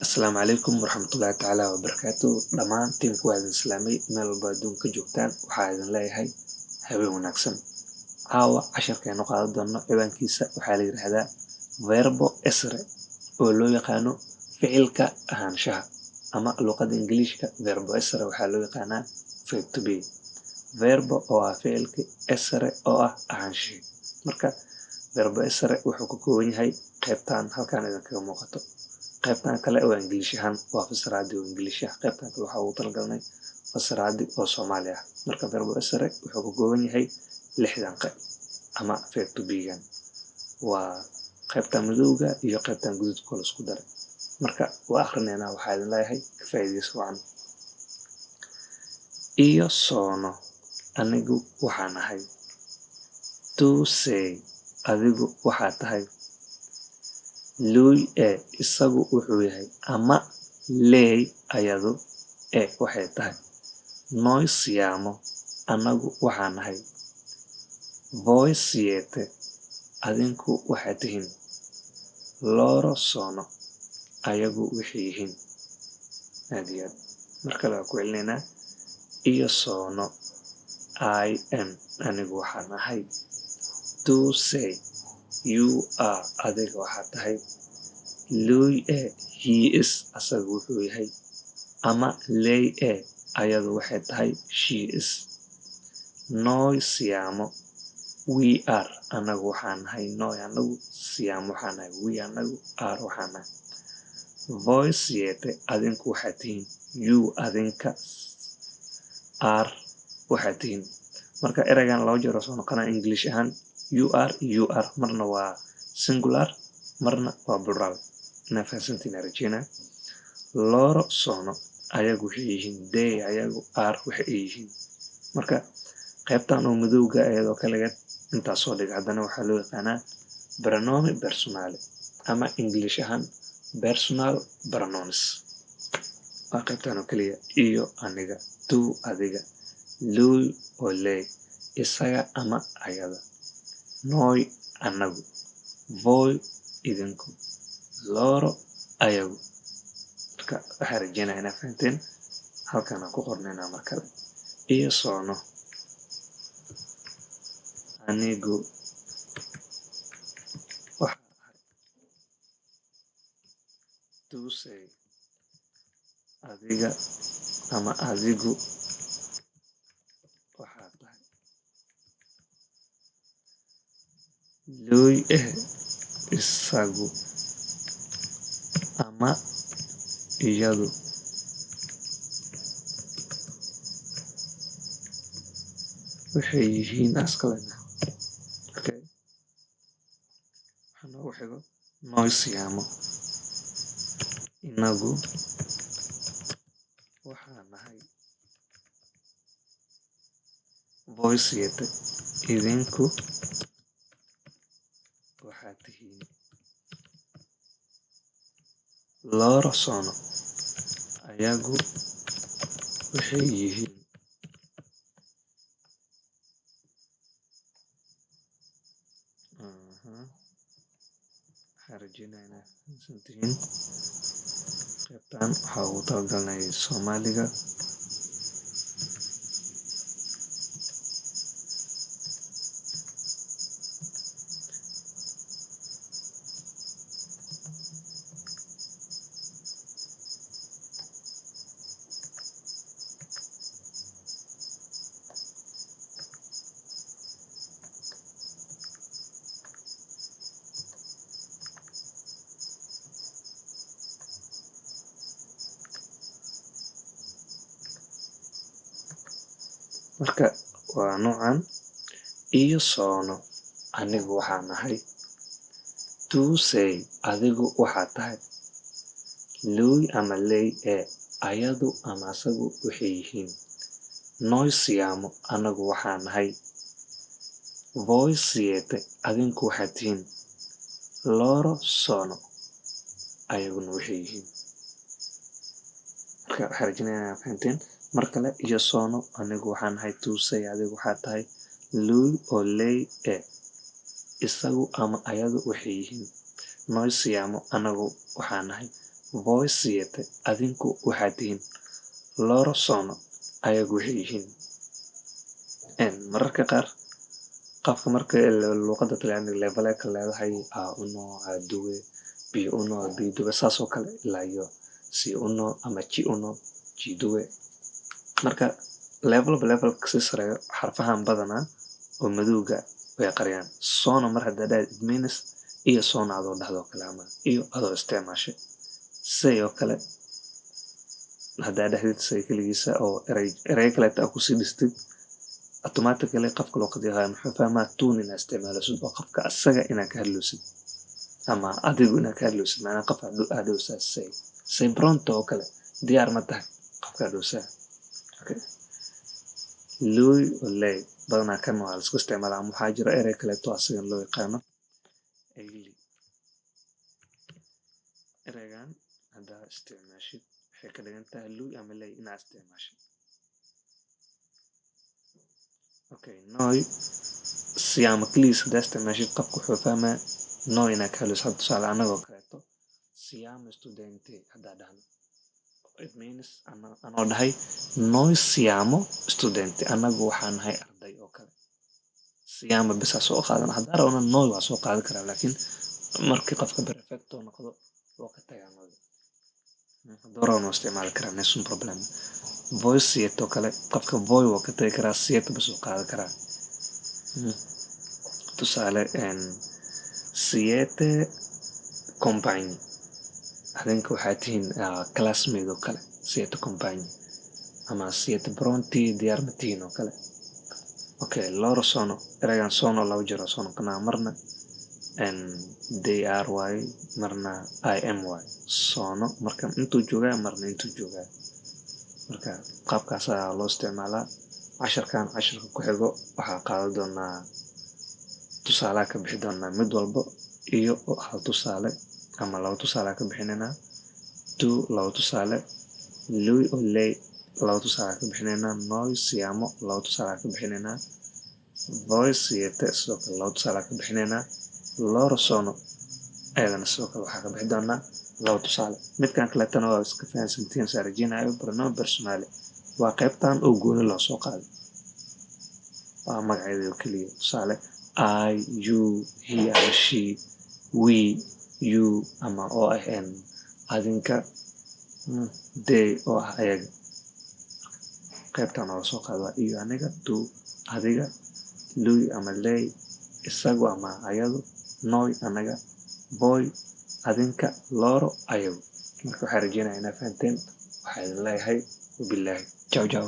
Asalaamu calaykum waraxmatullaahi tacaala wabarakaatuh. Dhammaan tiimku waa idin islaamay meel walba adduunka ka joogtaan. Waxaa idin leeyahay habeen wanaagsan. Caawa casharkeenu qaadan doono ciwaankiisa waxaa la yidhaahdaa verbo essere oo loo yaqaano ficilka ahaanshaha ama luqadda Ingiliishka verbo essere waxaa loo yaqaanaa verb to be. Verbo oo ah ficilka essere oo ah ahaanshihi. Marka verbo essere wuxuu ka kooban yahay qaybtan halkan idinkaga muuqato. qaybtan kale oo English ahaan waa fasiraadi oo English ah. qaybtan kale waxaa ugu talagalnay fasiraadi oo Soomaali ah. Marka verbo essere wuxuu ka kooban yahay 6 qayb ama verb to be-gan. Waa qaybtan madowga iyo qaybtan guduudka la isku daray. Marka waa akhrineynaa waxaa idin leeyahay ka faa'iidayso wacan. Iyo soono anigu waxaan ahay. To say adigu waxaa tahay. Lui isagu wuxuu yahay ama lei ayadu waxay tahay. Noi siamo anagu waxaan nahay. Voi siete adinku waxaad tihiin. Loro sono ayagu waxay yihiin. Aad iyo aad markale waa ku celinaynaa. Iyo soono I am anigu waxaan ahay. To say you are adiga waxaad tahay. Lui he is asagu wuxuu yahay ama lei ayadu waxay tahay she is. Noi siamo we are anagu waxaan nahay. Noi anagu siamo waxaan nahay. We anagu are waxaan nahay. Voi siete adinku waxaad tihiin. You adinka are waxaad tihiin. Marka eraygan laba jeer oo soo noqonaa English ahaan you are marna waa singular marna waa plural. Inaa fahansantiin rajeynaa. Loro sono ayagu waxay yihiin. They ayagu are waxay yihiin. Marka qaybtan oo madowga ayadoo kaligeed intaas soo dhig haddana waxaa loo yaqaanaa pronomi personale ama English ahaan personal pronouns. waa qaybtan oo kaliya iyo aniga. To adiga. Lui oo lei isaga ama ayada. Noi anagu. Voi idinku. Loro ayagu. Marka waxaa rajeynaa inaa fahanteen. Halkan aan ku qornaynaa mar kale. Iyo soono anigu waxaan ahay. To say adiga ama adigu waxaad tahay. Lui isagu ama iyadu waxay yihiin askalena. Okay. Waxaa noogu xigo noi siamo inagu waxaan nahay. Voi siete idinku waxaad tihiin. Loro sono ayagu waxay yihiin. Waxaan rajeynaa inaa fahansan tihiin. qaybtan waxaa ugu talagalnay Soomaaliga. Marka waa noocan. Iyo soono anigu waxaan nahay. To say adigu waxaad tahay. Lui ama lei ayadu ama asagu waxay yihiin. Noi siamo anagu waxaan nahay. Voi siete adinku waxaad tihiin. Loro sono ayaguna waxay yihiin. Marka waxaa rajeynaa inaa fahanteen. Mar kale iyo soono anigu waxaan nahay. To say adigu waxaad tahay. Lui oo lei isagu ama ayadu waxay yihiin. Noi siamo anagu waxaan nahay. voi siete adinku waxaad tihiin loro sono ayagu waxay yihiin mararka qaar qofka marka luqada talyaaniga levelay ka leedahay a uno a due b uno b due saasoo kale ilaa iyo c uno ama g uno g due marka level kasii sareeyo xarfahan badanaa oo madowga way qariyaan sono mar haddaa dhahayd it means iyo sono adoo dhahdo kale ama iyo adoo isticmaashay say oo kale haddaa dhahdid say keligiisa oo erey kaleeta a kusii dhistid automatically qofka luqadii yahay muxuu fahmaa tuun inaad isticmaalasid oo qofka asaga inaad ka hadloosid ama adigu inaad ka hadloosid maanaa qof adhowsaa say pronto oo kale diyaar ma tahay qofka adhowsaa okay. lui oo ley badanaa kan waa laisku isticmaalaa ama waxaa jira erey kaleeto asagan loo yaqaano ayli ereygan haddaa isticmaashid waxay ka dhigan tahay lui ama ley inaad isticmaashid okay noi siyaama keliis haddaa isticmaashid qofka wuxuu fahmaa noi inaad ka hadloosid hadda tusaale anagoo kaleeto siyaama studente haddaa dhahno it means anoo dhahay noi siamo studente anagu waxaa nahay arday oo kale siyaama bisaa soo qaadana haddaa rabana noi waa soo qaadan karaa laakiin markii qofka perfecto noqdo waa ka tagaa noi hadduu rabana waa isticmaali karaa nessun problem voi siete oo kale qofka voi waa ka tagi karaa siete basoo qaadan karaa tusaale siete compagni adinka waxaa tihiin classmate oo kale siete compagni ama siete pronti diyaar ma tihiin oo kale okay loro sono ereygan sono laba jiro soo noqonaa marna they are waaye marna I am waaye sono marka intuu joogaa marna intuu joogaa marka qaabkaas ayaa loo isticmaalaa casharka ku xigo waxaa qaadan doonaa tusaalaha ka bixi doonaa mid walbo iyo hal tusaale ama laba tusaale ka bixinaynaa laba tusaale lui oo ley laba tusaale ka bixinaynaa noi siamo laba tusaale ka bixinaynaa voi siete sidoo kale laba tusaale ka bixinaynaa loro sono ayadana sidoo kale waxaa ka bixi doonaa laba tusaale midkan kaleetana waa iska fahansantiin saa rajeynayo pronoun personale waa qaybtan oo gooni loo soo qaaday waa magaceeda oo keliya tusaale I you he and she we you ama oo ah adinka they oo ah ayaga qaybtan oo soo qaada waa iyo aniga tu adiga lui ama ley isagu ama ayadu noi anaga boy adinka loro ayagu marka waxaa rajeynaya inaad fahanteen waxaa idin leeyahay wabilaahi ciao ciao